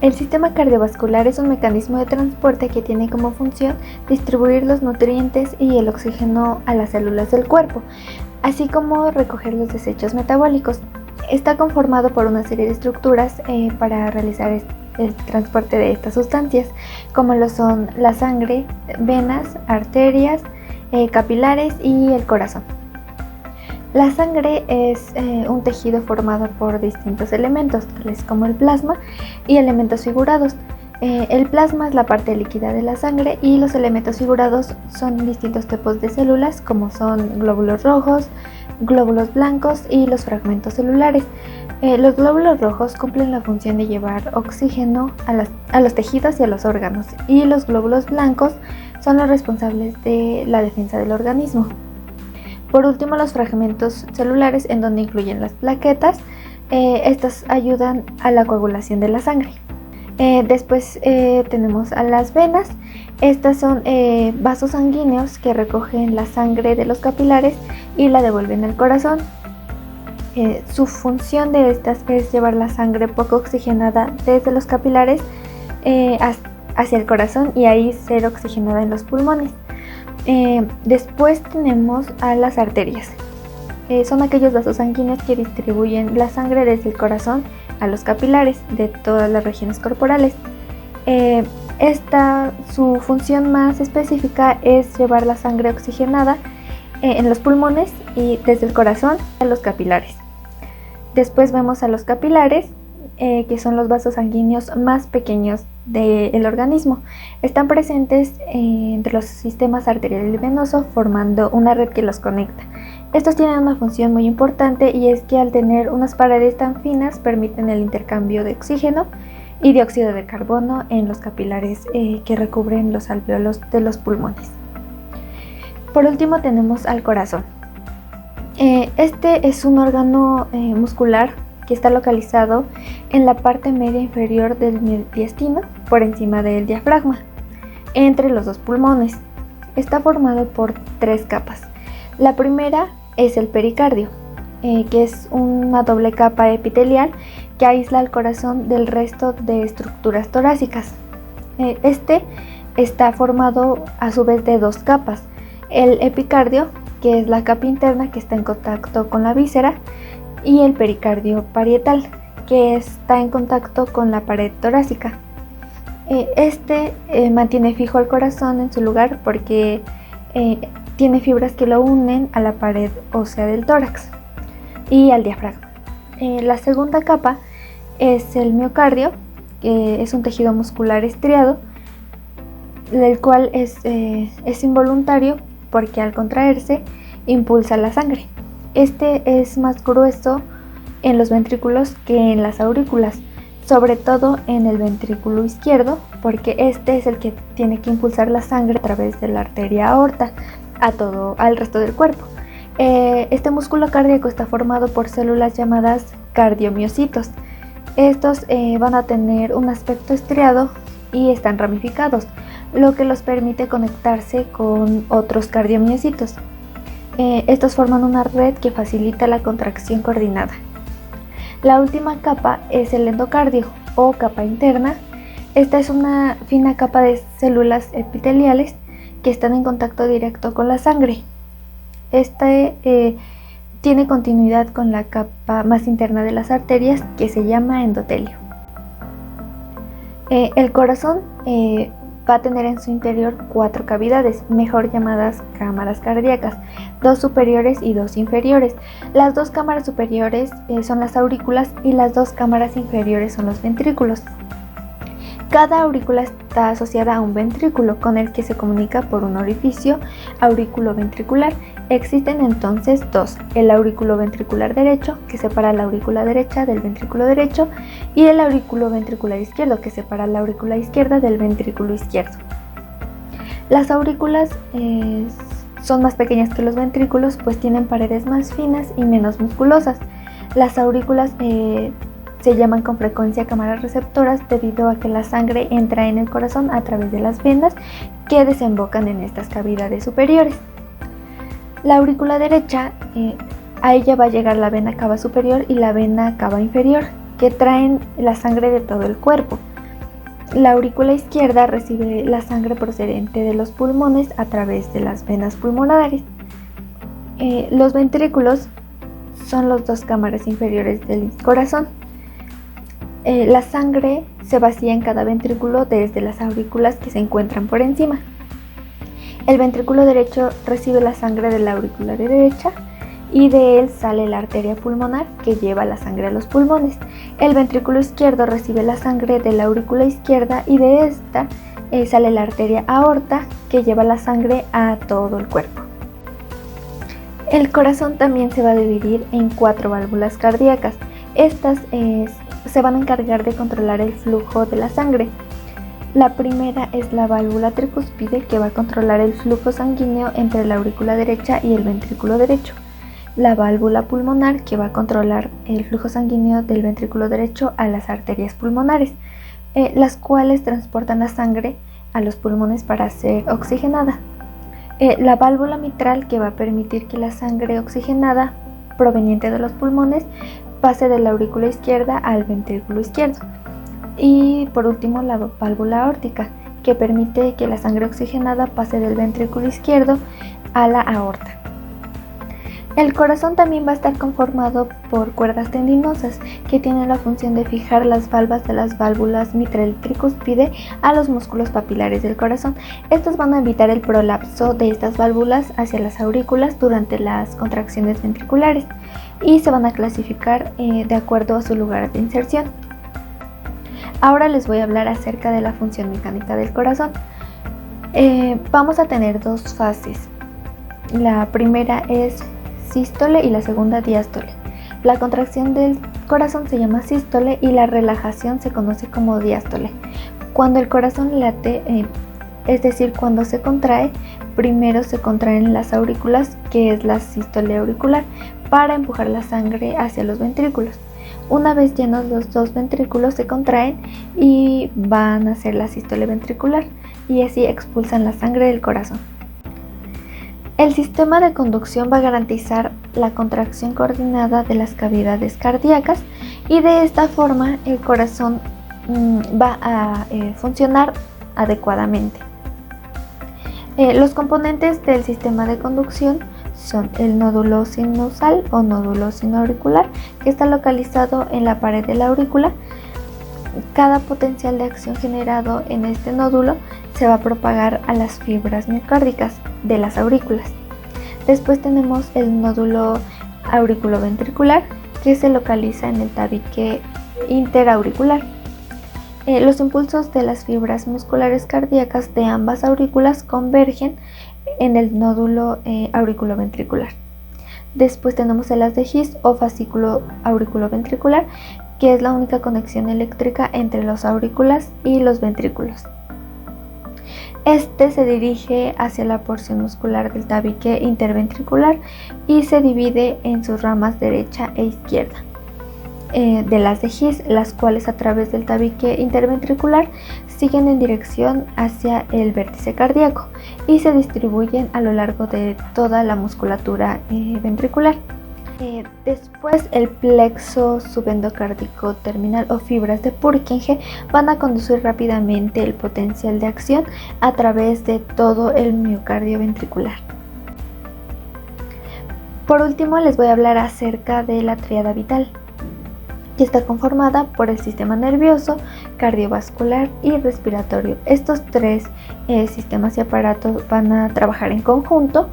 El sistema cardiovascular es un mecanismo de transporte que tiene como función distribuir los nutrientes y el oxígeno a las células del cuerpo, así como recoger los desechos metabólicos. Está conformado por una serie de estructuras para realizar el transporte de estas sustancias, como lo son la sangre, venas, arterias, capilares y el corazón. La sangre es un tejido formado por distintos elementos, tales como el plasma y elementos figurados. El plasma es la parte líquida de la sangre y los elementos figurados son distintos tipos de células, como son glóbulos rojos, glóbulos blancos y los fragmentos celulares. Los glóbulos rojos cumplen la función de llevar oxígeno a los tejidos y a los órganos, y los glóbulos blancos son los responsables de la defensa del organismo. Por último, los fragmentos celulares, en donde incluyen las plaquetas, estas ayudan a la coagulación de la sangre. Después tenemos a las venas. Estas son vasos sanguíneos que recogen la sangre de los capilares y la devuelven al corazón. Su función de estas es llevar la sangre poco oxigenada desde los capilares hacia el corazón y ahí ser oxigenada en los pulmones. Después tenemos a las arterias. Son aquellos vasos sanguíneos que distribuyen la sangre desde el corazón a los capilares de todas las regiones corporales. Su función más específica es llevar la sangre oxigenada en los pulmones y desde el corazón a los capilares. Después vemos a los capilares, que son los vasos sanguíneos más pequeños del organismo. Están presentes entre los sistemas arterial y venoso, formando una red que los conecta. Estos tienen una función muy importante, y es que al tener unas paredes tan finas permiten el intercambio de oxígeno y dióxido de carbono en los capilares que recubren los alvéolos de los pulmones. Por último tenemos al corazón. Este es un órgano muscular que está localizado en la parte media inferior del mediastino, por encima del diafragma, entre los dos pulmones. Está formado por 3 capas. La primera es el pericardio, que es una doble capa epitelial que aísla al corazón del resto de estructuras torácicas. Este está formado a su vez de 2 capas. El epicardio, que es la capa interna que está en contacto con la víscera, y el pericardio parietal, que está en contacto con la pared torácica. Mantiene fijo el corazón en su lugar porque tiene fibras que lo unen a la pared ósea del tórax y al diafragma. La segunda capa es el miocardio, que es un tejido muscular estriado, el cual es involuntario porque al contraerse impulsa la sangre. Este es más grueso en los ventrículos que en las aurículas, sobre todo en el ventrículo izquierdo, porque este es el que tiene que impulsar la sangre a través de la arteria aorta al resto del cuerpo. Este músculo cardíaco está formado por células llamadas cardiomiocitos. Estos van a tener un aspecto estriado y están ramificados, lo que los permite conectarse con otros cardiomiocitos. Estos forman una red que facilita la contracción coordinada. La última capa es el endocardio o capa interna. Esta es una fina capa de células epiteliales que están en contacto directo con la sangre. Tiene continuidad con la capa más interna de las arterias, que se llama endotelio. El corazón va a tener en su interior 4 cavidades, mejor llamadas cámaras cardíacas, 2 superiores y 2 inferiores. Las 2 cámaras superiores son las aurículas y las 2 cámaras inferiores son los ventrículos. Cada aurícula está asociada a un ventrículo con el que se comunica por un orificio auriculoventricular. Existen entonces 2, el aurículo ventricular derecho, que separa la aurícula derecha del ventrículo derecho, y el aurículo ventricular izquierdo, que separa la aurícula izquierda del ventrículo izquierdo. Las aurículas son más pequeñas que los ventrículos, pues tienen paredes más finas y menos musculosas. Las aurículas se llaman con frecuencia cámaras receptoras debido a que la sangre entra en el corazón a través de las venas que desembocan en estas cavidades superiores. La aurícula derecha, a ella va a llegar la vena cava superior y la vena cava inferior, que traen la sangre de todo el cuerpo. La aurícula izquierda recibe la sangre procedente de los pulmones a través de las venas pulmonares. Los ventrículos son las dos cámaras inferiores del corazón. La sangre se vacía en cada ventrículo desde las aurículas que se encuentran por encima. El ventrículo derecho recibe la sangre de la aurícula derecha y de él sale la arteria pulmonar que lleva la sangre a los pulmones. El ventrículo izquierdo recibe la sangre de la aurícula izquierda y de esta sale la arteria aorta que lleva la sangre a todo el cuerpo. El corazón también se va a dividir en 4 válvulas cardíacas. Estas se van a encargar de controlar el flujo de la sangre. La primera es la válvula tricúspide, que va a controlar el flujo sanguíneo entre la aurícula derecha y el ventrículo derecho. La válvula pulmonar, que va a controlar el flujo sanguíneo del ventrículo derecho a las arterias pulmonares, las cuales transportan la sangre a los pulmones para ser oxigenada. La válvula mitral, que va a permitir que la sangre oxigenada proveniente de los pulmones pase de la aurícula izquierda al ventrículo izquierdo. Y por último, la válvula aórtica, que permite que la sangre oxigenada pase del ventrículo izquierdo a la aorta. El corazón también va a estar conformado por cuerdas tendinosas que tienen la función de fijar las valvas de las válvulas mitral y tricúspide a los músculos papilares del corazón. Estos van a evitar el prolapso de estas válvulas hacia las aurículas durante las contracciones ventriculares y se van a clasificar de acuerdo a su lugar de inserción. Ahora les voy a hablar acerca de la función mecánica del corazón. Vamos a tener 2 fases. La primera es sístole y la segunda diástole. La contracción del corazón se llama sístole y la relajación se conoce como diástole. Cuando el corazón late, es decir, cuando se contrae, primero se contraen las aurículas, que es la sístole auricular, para empujar la sangre hacia los ventrículos. Una vez llenos los 2 ventrículos se contraen y van a hacer la sístole ventricular y así expulsan la sangre del corazón. El sistema de conducción va a garantizar la contracción coordinada de las cavidades cardíacas y de esta forma el corazón va a funcionar adecuadamente. Los componentes del sistema de conducción son el nódulo sinusal o nódulo sinoauricular, que está localizado en la pared de la aurícula. Cada potencial de acción generado en este nódulo se va a propagar a las fibras miocárdicas de las aurículas. Después tenemos el nódulo auriculoventricular, que se localiza en el tabique interauricular. Los impulsos de las fibras musculares cardíacas de ambas aurículas convergen en el nódulo auriculoventricular. Después tenemos el haz de His o fascículo auriculoventricular, que es la única conexión eléctrica entre las aurículas y los ventrículos. Este se dirige hacia la porción muscular del tabique interventricular y se divide en sus ramas derecha e izquierda de las de His, las cuales a través del tabique interventricular siguen en dirección hacia el vértice cardíaco y se distribuyen a lo largo de toda la musculatura ventricular. Después el plexo subendocárdico terminal o fibras de Purkinje van a conducir rápidamente el potencial de acción a través de todo el miocardio ventricular. Por último les voy a hablar acerca de la tríada vital, que está conformada por el sistema nervioso, cardiovascular y respiratorio. Estos 3 sistemas y aparatos van a trabajar en conjunto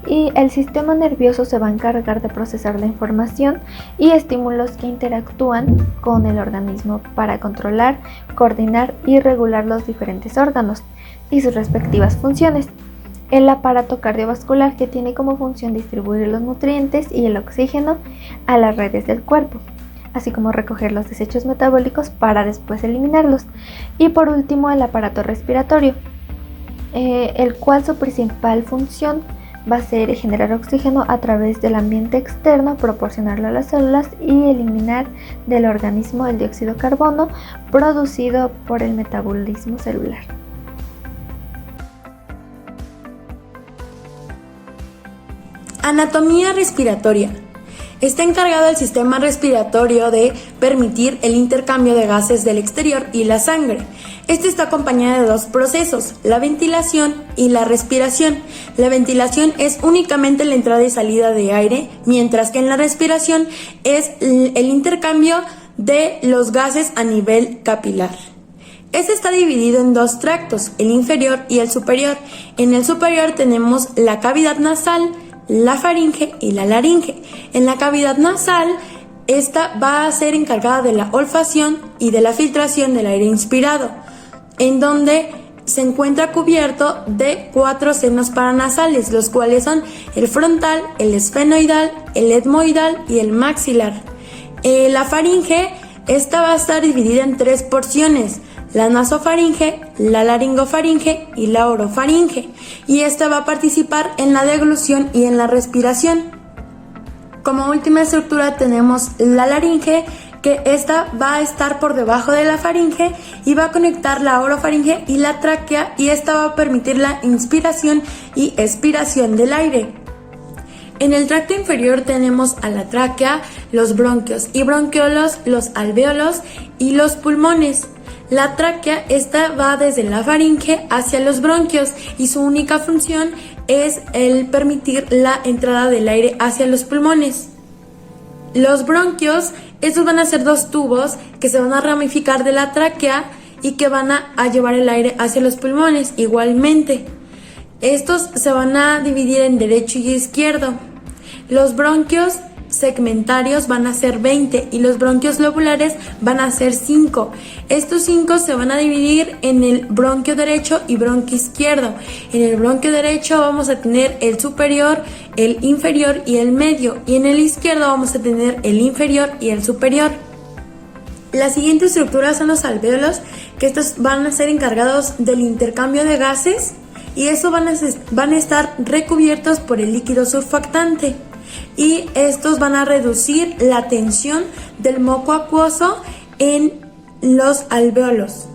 y el sistema nervioso se va a encargar de procesar la información y estímulos que interactúan con el organismo para controlar, coordinar y regular los diferentes órganos y sus respectivas funciones. El aparato cardiovascular, que tiene como función distribuir los nutrientes y el oxígeno a las redes del cuerpo, así como recoger los desechos metabólicos para después eliminarlos. Y por último el aparato respiratorio, el cual su principal función va a ser generar oxígeno a través del ambiente externo, proporcionarlo a las células y eliminar del organismo el dióxido de carbono producido por el metabolismo celular. Anatomía respiratoria. Está encargado el sistema respiratorio de permitir el intercambio de gases del exterior y la sangre. Este está acompañado de dos procesos, la ventilación y la respiración. La ventilación es únicamente la entrada y salida de aire, mientras que en la respiración es el intercambio de los gases a nivel capilar. Este está dividido en dos tractos, el inferior y el superior. En el superior tenemos la cavidad nasal, la faringe y la laringe. En la cavidad nasal, esta va a ser encargada de la olfacción y de la filtración del aire inspirado, en donde se encuentra cubierto de 4 senos paranasales, los cuales son el frontal, el esfenoidal, el etmoidal y el maxilar. La faringe, esta va a estar dividida en 3 porciones, la nasofaringe, la laringofaringe y la orofaringe, y esta va a participar en la deglución y en la respiración. Como última estructura tenemos la laringe, que esta va a estar por debajo de la faringe y va a conectar la orofaringe y la tráquea, y esta va a permitir la inspiración y expiración del aire. En el tracto inferior tenemos a la tráquea, los bronquios y bronquiolos, los alvéolos y los pulmones. La tráquea, esta va desde la faringe hacia los bronquios y su única función es el permitir la entrada del aire hacia los pulmones. Los bronquios, estos van a ser 2 tubos que se van a ramificar de la tráquea y que van a llevar el aire hacia los pulmones igualmente. Estos se van a dividir en derecho y izquierdo. Los bronquios segmentarios van a ser 20 y los bronquios lobulares van a ser 5. Estos 5 se van a dividir en el bronquio derecho y bronquio izquierdo. En el bronquio derecho vamos a tener el superior, el inferior y el medio, y en el izquierdo vamos a tener el inferior y el superior. La siguiente estructura son los alvéolos, que estos van a ser encargados del intercambio de gases, y eso van a estar recubiertos por el líquido surfactante, y estos van a reducir la tensión del moco acuoso en los alvéolos.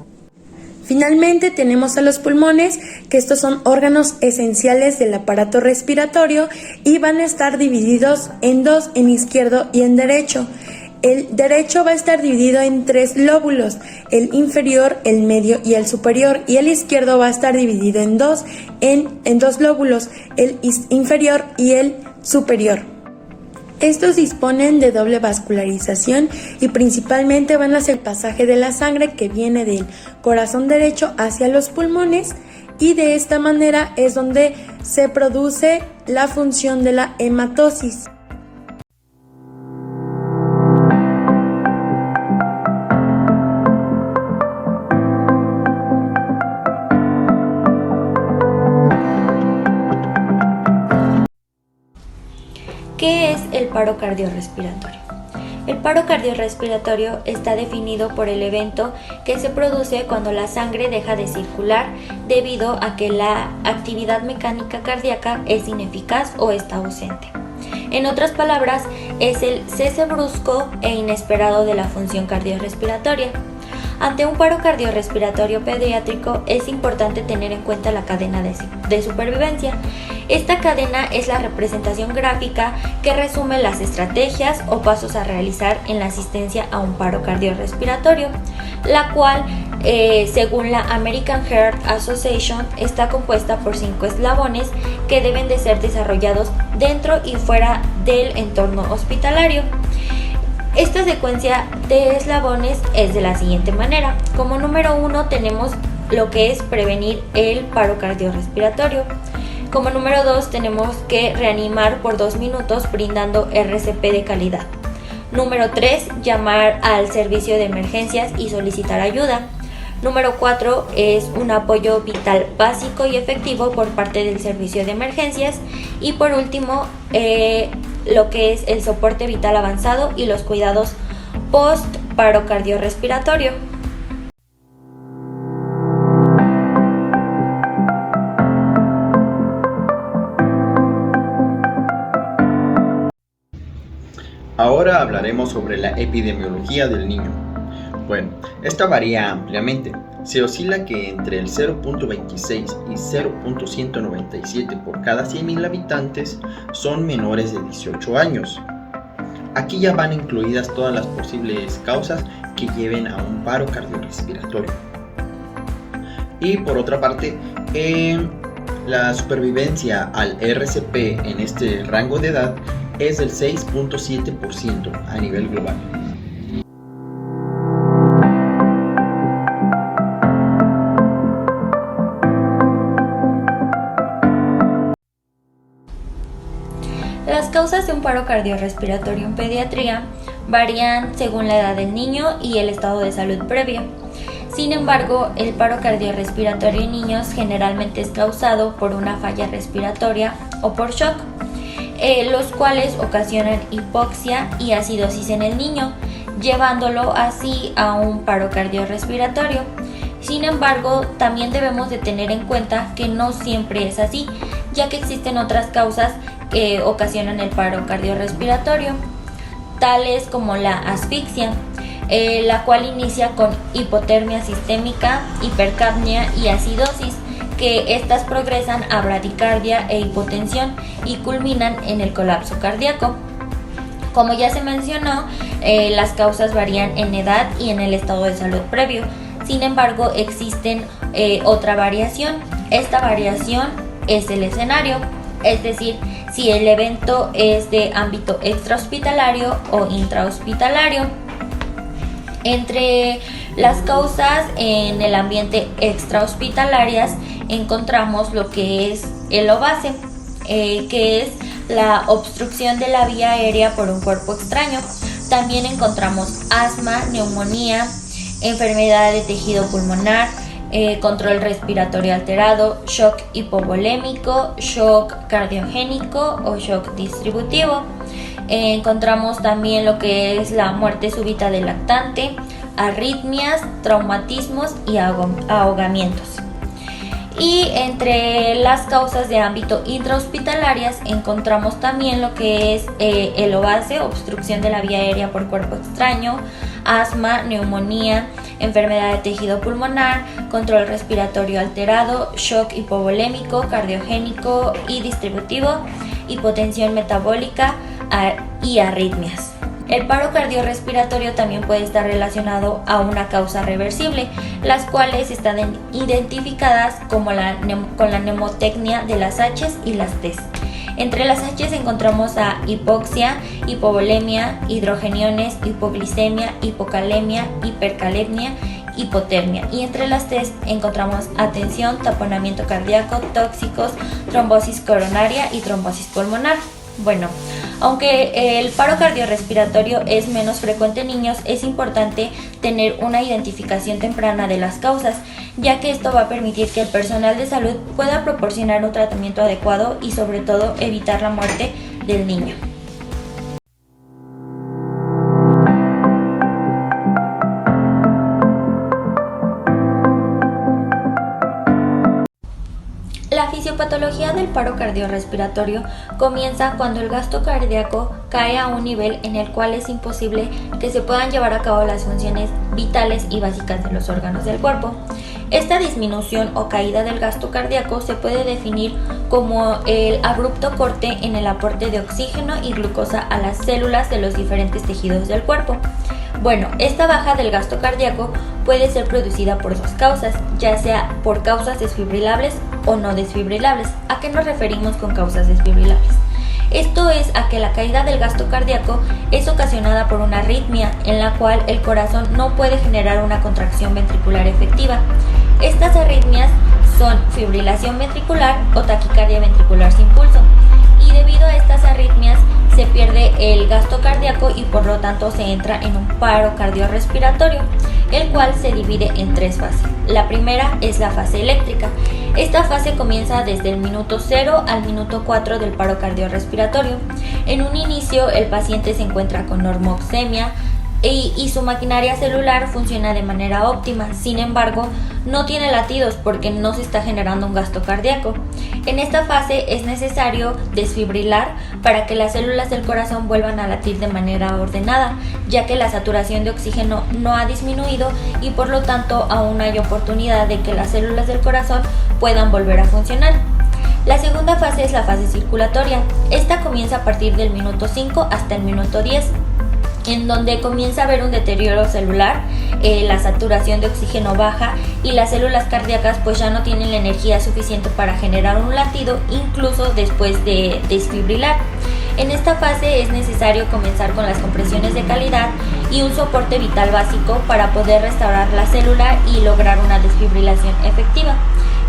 Finalmente tenemos a los pulmones, que estos son órganos esenciales del aparato respiratorio y van a estar divididos en 2, en izquierdo y en derecho. El derecho va a estar dividido en 3 lóbulos, el inferior, el medio y el superior, y el izquierdo va a estar dividido en 2 lóbulos, el inferior y el superior. Estos disponen de doble vascularización y principalmente van a hacer el pasaje de la sangre que viene del corazón derecho hacia los pulmones, y de esta manera es donde se produce la función de la hematosis. ¿Qué es el paro cardiorrespiratorio? El paro cardiorrespiratorio está definido por el evento que se produce cuando la sangre deja de circular debido a que la actividad mecánica cardíaca es ineficaz o está ausente. En otras palabras, es el cese brusco e inesperado de la función cardiorrespiratoria. Ante un paro cardiorrespiratorio pediátrico es importante tener en cuenta la cadena de supervivencia. Esta cadena es la representación gráfica que resume las estrategias o pasos a realizar en la asistencia a un paro cardiorrespiratorio, la cual, según la American Heart Association, está compuesta por 5 eslabones que deben de ser desarrollados dentro y fuera del entorno hospitalario. Esta secuencia de eslabones es de la siguiente manera. Como número 1 tenemos lo que es prevenir el paro cardiorrespiratorio. Como número 2 tenemos que reanimar por 2 minutos brindando RCP de calidad. Número 3, llamar al servicio de emergencias y solicitar ayuda. Número 4 es un apoyo vital básico y efectivo por parte del servicio de emergencias. Y por último, lo que es el soporte vital avanzado y los cuidados post paro cardiorrespiratorio. Ahora hablaremos sobre la epidemiología del niño. Bueno, esta varía ampliamente. Se oscila que entre el 0.26 y 0.197 por cada 100.000 habitantes son menores de 18 años. Aquí ya van incluidas todas las posibles causas que lleven a un paro cardiorrespiratorio. Y por otra parte, la supervivencia al RCP en este rango de edad es del 6.7% a nivel global. Las causas de un paro cardiorrespiratorio en pediatría varían según la edad del niño y el estado de salud previo. Sin embargo, el paro cardiorrespiratorio en niños generalmente es causado por una falla respiratoria o por shock, los cuales ocasionan hipoxia y acidosis en el niño, llevándolo así a un paro cardiorrespiratorio. Sin embargo, también debemos de tener en cuenta que no siempre es así, ya que existen otras causas que ocasionan el paro cardiorrespiratorio, tales como la asfixia, la cual inicia con hipotermia sistémica, hipercapnia y acidosis, que estas progresan a bradicardia e hipotensión y culminan en el colapso cardíaco. Como ya se mencionó, las causas varían en edad y en el estado de salud previo. Sin embargo, existen otra variación. Esta variación es el escenario, es decir, si el evento es de ámbito extrahospitalario o intrahospitalario. Entre las causas en el ambiente extrahospitalarias encontramos lo que es el OVACE, que es la obstrucción de la vía aérea por un cuerpo extraño. También encontramos asma, neumonía, enfermedad de tejido pulmonar, control respiratorio alterado, shock hipovolémico, shock cardiogénico o shock distributivo. Encontramos también lo que es la muerte súbita del lactante, arritmias, traumatismos y ahogamientos. Y entre las causas de ámbito intrahospitalarias encontramos también lo que es el OVACE, obstrucción de la vía aérea por cuerpo extraño, asma, neumonía, enfermedad de tejido pulmonar, control respiratorio alterado, shock hipovolémico, cardiogénico y distributivo, hipotensión metabólica y arritmias. El paro cardiorrespiratorio también puede estar relacionado a una causa reversible, las cuales están identificadas como con la mnemotecnia de las H's y las T's. Entre las H's encontramos a hipoxia, hipovolemia, hidrogeniones, hipoglicemia, hipocalemia, hipercalemia, hipotermia. Y entre las T's encontramos atención, taponamiento cardíaco, tóxicos, trombosis coronaria y trombosis pulmonar. Bueno, aunque el paro cardiorrespiratorio es menos frecuente en niños, es importante tener una identificación temprana de las causas, ya que esto va a permitir que el personal de salud pueda proporcionar un tratamiento adecuado y sobre todo evitar la muerte del niño. La fisiopatología del paro cardiorrespiratorio comienza cuando el gasto cardíaco cae a un nivel en el cual es imposible que se puedan llevar a cabo las funciones vitales y básicas de los órganos del cuerpo. Esta disminución o caída del gasto cardíaco se puede definir como el abrupto corte en el aporte de oxígeno y glucosa a las células de los diferentes tejidos del cuerpo. Bueno, esta baja del gasto cardíaco puede ser producida por dos causas, ya sea por causas desfibrilables o no desfibrilables. ¿A qué nos referimos con causas desfibrilables? Esto es a que la caída del gasto cardíaco es ocasionada por una arritmia en la cual el corazón no puede generar una contracción ventricular efectiva. Estas arritmias son fibrilación ventricular o taquicardia ventricular sin pulso. Y debido a estas arritmias se pierde el gasto cardíaco y por lo tanto se entra en un paro cardiorrespiratorio, el cual se divide en tres fases. La primera es la fase eléctrica. Esta fase comienza desde el minuto 0 al minuto 4 del paro cardiorrespiratorio. En un inicio el paciente se encuentra con normoxemia y su maquinaria celular funciona de manera óptima. Sin embargo, no tiene latidos porque no se está generando un gasto cardíaco. En esta fase es necesario desfibrilar para que las células del corazón vuelvan a latir de manera ordenada, ya que la saturación de oxígeno no ha disminuido y por lo tanto aún hay oportunidad de que las células del corazón puedan volver a funcionar. La segunda fase es la fase circulatoria. Esta comienza a partir del minuto 5 hasta el minuto 10. en donde comienza a haber un deterioro celular, la saturación de oxígeno baja y las células cardíacas pues ya no tienen la energía suficiente para generar un latido, incluso después de desfibrilar. En esta fase es necesario comenzar con las compresiones de calidad y un soporte vital básico para poder restaurar la célula y lograr una desfibrilación efectiva.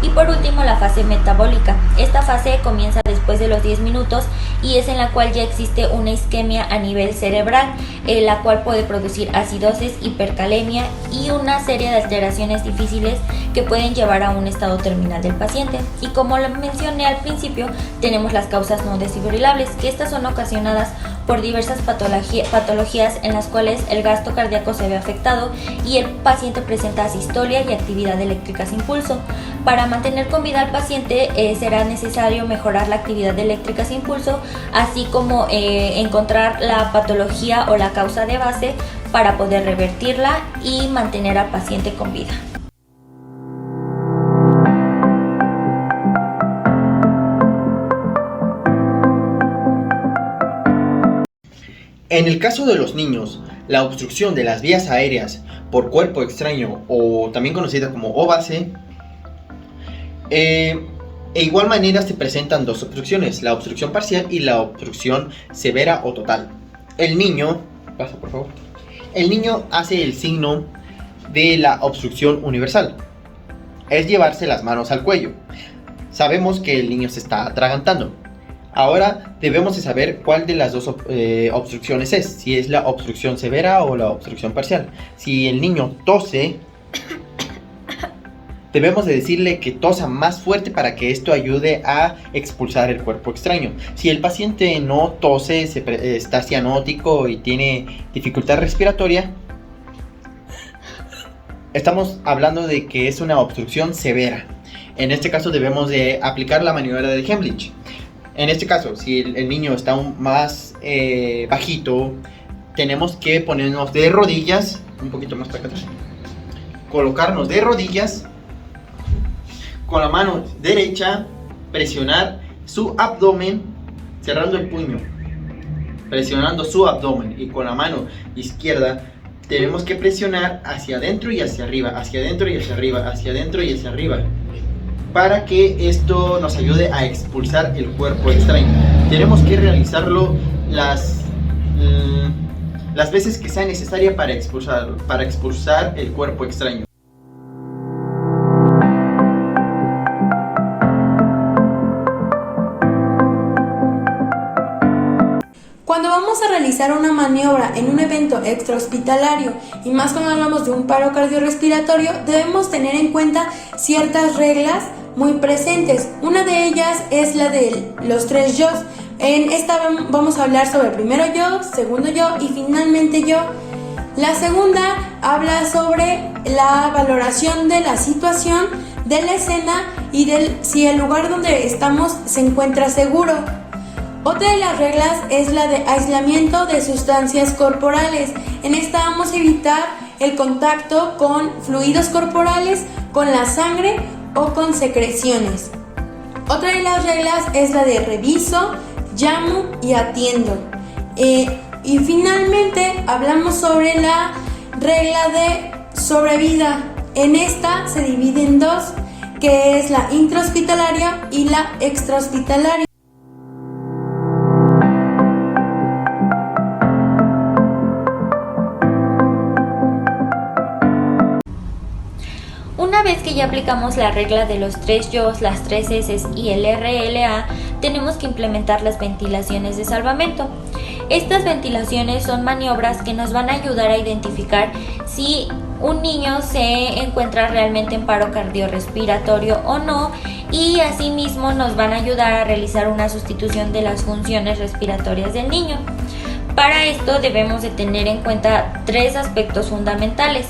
Y por último, la fase metabólica. Esta fase comienza después de los 10 minutos y es en la cual ya existe una isquemia a nivel cerebral, la cual puede producir acidosis, hipercalemia y una serie de alteraciones difíciles que pueden llevar a un estado terminal del paciente. Y como lo mencioné al principio, tenemos las causas no desfibrilables, que estas son ocasionadas por diversas patologías en las cuales el gasto cardíaco se ve afectado y el paciente presenta asistolia y actividad eléctrica sin pulso. Para mantener con vida al paciente será necesario mejorar la actividad eléctrica sin pulso, así como encontrar la patología o la causa de base para poder revertirla y mantener al paciente con vida. En el caso de los niños, la obstrucción de las vías aéreas por cuerpo extraño, o también conocida como OVAC, de igual manera se presentan dos obstrucciones, la obstrucción parcial y la obstrucción severa o total. El niño hace el signo de la obstrucción universal, es llevarse las manos al cuello. Sabemos que el niño se está atragantando. Ahora debemos de saber cuál de las dos obstrucciones es, si es la obstrucción severa o la obstrucción parcial. Si el niño tose, debemos de decirle que tosa más fuerte para que esto ayude a expulsar el cuerpo extraño. Si el paciente no tose, está cianótico y tiene dificultad respiratoria, estamos hablando de que es una obstrucción severa. En este caso debemos de aplicar la maniobra de Heimlich. En este caso, si el niño está aún más bajito, tenemos que ponernos de rodillas, un poquito más para acá atrás, colocarnos de rodillas, con la mano derecha, presionar su abdomen, cerrando el puño, presionando su abdomen, y con la mano izquierda tenemos que presionar hacia adentro y hacia arriba, hacia adentro y hacia arriba, hacia adentro y hacia arriba, para que esto nos ayude a expulsar el cuerpo extraño. Tenemos que realizarlo las veces que sea necesaria para expulsar el cuerpo extraño. Cuando vamos a realizar una maniobra en un evento extrahospitalario, y más cuando hablamos de un paro cardiorrespiratorio, debemos tener en cuenta ciertas reglas muy presentes. Una de ellas es la de los 3 yos. En esta vamos a hablar sobre primero yo, segundo yo y finalmente yo. La segunda habla sobre la valoración de la situación, de la escena y si el lugar donde estamos se encuentra seguro. Otra de las reglas es la de aislamiento de sustancias corporales. En esta vamos a evitar el contacto con fluidos corporales, con la sangre o con secreciones. Otra de las reglas es la de reviso, llamo y atiendo. Y finalmente hablamos sobre la regla de sobrevida. En esta se divide en dos, que es la intrahospitalaria y la extrahospitalaria. Una vez que ya aplicamos la regla de los 3 yos, las 3 S y el RLA, tenemos que implementar las ventilaciones de salvamento. Estas ventilaciones son maniobras que nos van a ayudar a identificar si un niño se encuentra realmente en paro cardiorrespiratorio o no, y asimismo nos van a ayudar a realizar una sustitución de las funciones respiratorias del niño. Para esto debemos de tener en cuenta 3 aspectos fundamentales.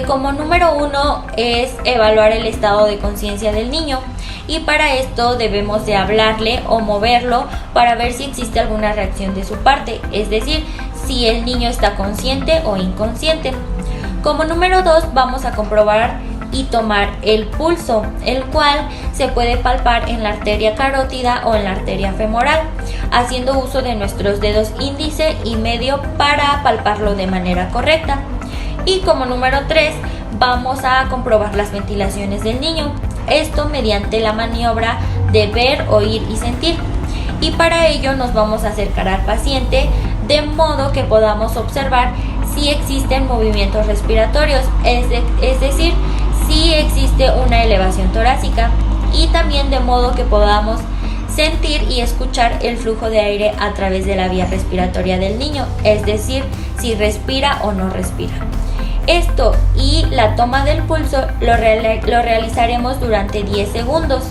Como número 1 es evaluar el estado de conciencia del niño, y para esto debemos de hablarle o moverlo para ver si existe alguna reacción de su parte, es decir, si el niño está consciente o inconsciente. Como número 2 vamos a comprobar y tomar el pulso, el cual se puede palpar en la arteria carótida o en la arteria femoral, haciendo uso de nuestros dedos índice y medio para palparlo de manera correcta. Y como número 3, vamos a comprobar las ventilaciones del niño, esto mediante la maniobra de ver, oír y sentir. Y para ello nos vamos a acercar al paciente de modo que podamos observar si existen movimientos respiratorios, es decir, si existe una elevación torácica, y también de modo que podamos sentir y escuchar el flujo de aire a través de la vía respiratoria del niño, es decir, si respira o no respira. Esto y la toma del pulso lo realizaremos durante 10 segundos.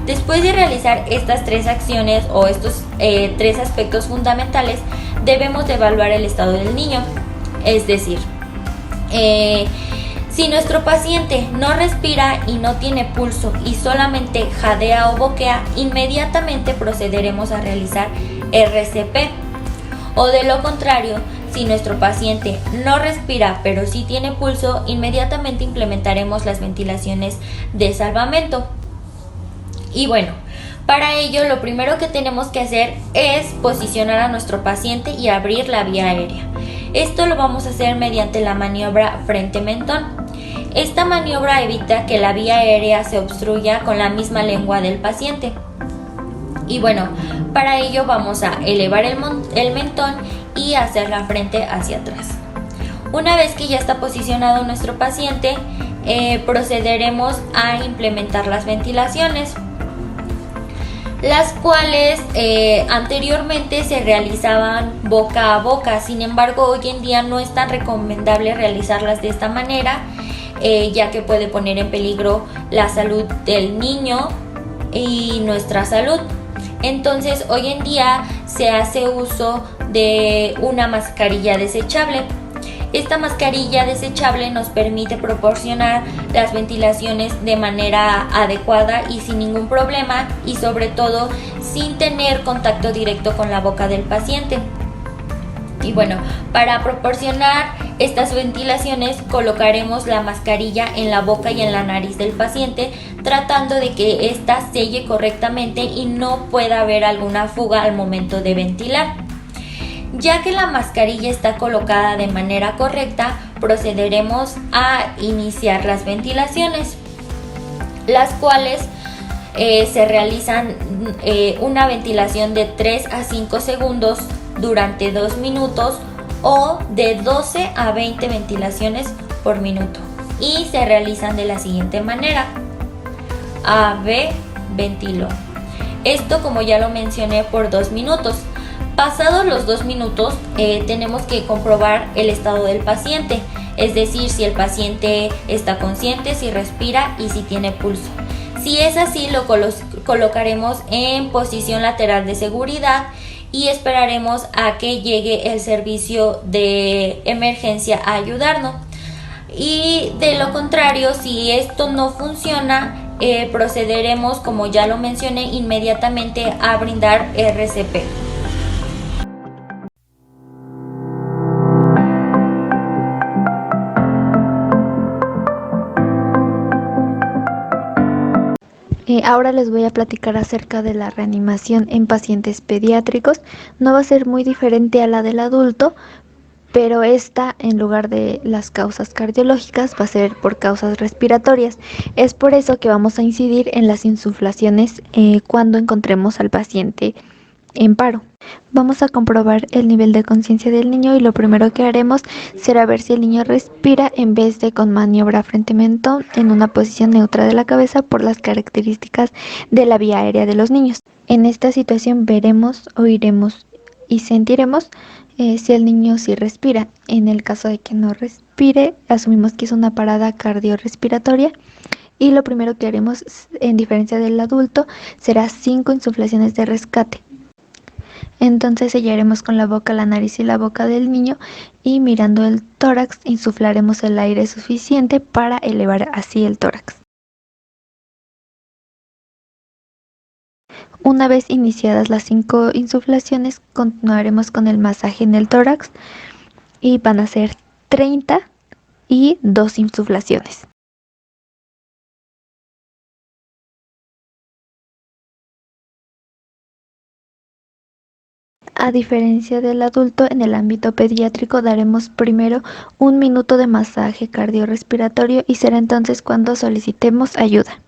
Después de realizar estas 3 acciones o estos 3 aspectos fundamentales, debemos de evaluar el estado del niño. Es decir, si nuestro paciente no respira y no tiene pulso y solamente jadea o boquea, inmediatamente procederemos a realizar RCP. O de lo contrario, si nuestro paciente no respira pero sí tiene pulso, inmediatamente implementaremos las ventilaciones de salvamento. Y bueno, para ello lo primero que tenemos que hacer es posicionar a nuestro paciente y abrir la vía aérea. Esto lo vamos a hacer mediante la maniobra frente-mentón. Esta maniobra evita que la vía aérea se obstruya con la misma lengua del paciente. Y bueno, para ello vamos a elevar el mentón y hacer la frente hacia atrás. Una vez que ya está posicionado nuestro paciente, procederemos a implementar las ventilaciones, las cuales anteriormente se realizaban boca a boca. Sin embargo, hoy en día no es tan recomendable realizarlas de esta manera, ya que puede poner en peligro la salud del niño y nuestra salud. Entonces, hoy en día se hace uso de una mascarilla desechable. Esta mascarilla desechable nos permite proporcionar las ventilaciones de manera adecuada y sin ningún problema, y sobre todo sin tener contacto directo con la boca del paciente. Y bueno, para proporcionar estas ventilaciones colocaremos la mascarilla en la boca y en la nariz del paciente, tratando de que ésta selle correctamente y no pueda haber alguna fuga al momento de ventilar. Ya que la mascarilla está colocada de manera correcta, procederemos a iniciar las ventilaciones, las cuales se realizan una ventilación de 3 a 5 segundos durante 2 minutos o de 12 a 20 ventilaciones por minuto, y se realizan de la siguiente manera: AB ventiló. Esto, como ya lo mencioné, por 2 minutos. Pasados los 2 minutos, tenemos que comprobar el estado del paciente, es decir, si el paciente está consciente, si respira y si tiene pulso. Si es así, lo colocaremos en posición lateral de seguridad y esperaremos a que llegue el servicio de emergencia a ayudarnos. Y de lo contrario, si esto no funciona, procederemos, como ya lo mencioné, inmediatamente a brindar RCP. Ahora les voy a platicar acerca de la reanimación en pacientes pediátricos. No va a ser muy diferente a la del adulto, pero esta, en lugar de las causas cardiológicas, va a ser por causas respiratorias. Es por eso que vamos a incidir en las insuflaciones cuando encontremos al paciente en paro. Vamos a comprobar el nivel de conciencia del niño, y lo primero que haremos será ver si el niño respira en vez de con maniobra frente-mentón en una posición neutra de la cabeza, por las características de la vía aérea de los niños. En esta situación veremos, oiremos y sentiremos si el niño sí respira. En el caso de que no respire, asumimos que es una parada cardiorrespiratoria, y lo primero que haremos, en diferencia del adulto, será 5 insuflaciones de rescate. Entonces sellaremos con la boca, la nariz y la boca del niño, y mirando el tórax insuflaremos el aire suficiente para elevar así el tórax. Una vez iniciadas las 5 insuflaciones, continuaremos con el masaje en el tórax, y van a ser 30 y 2 insuflaciones. A diferencia del adulto, en el ámbito pediátrico daremos primero 1 minuto de masaje cardiorrespiratorio y será entonces cuando solicitemos ayuda.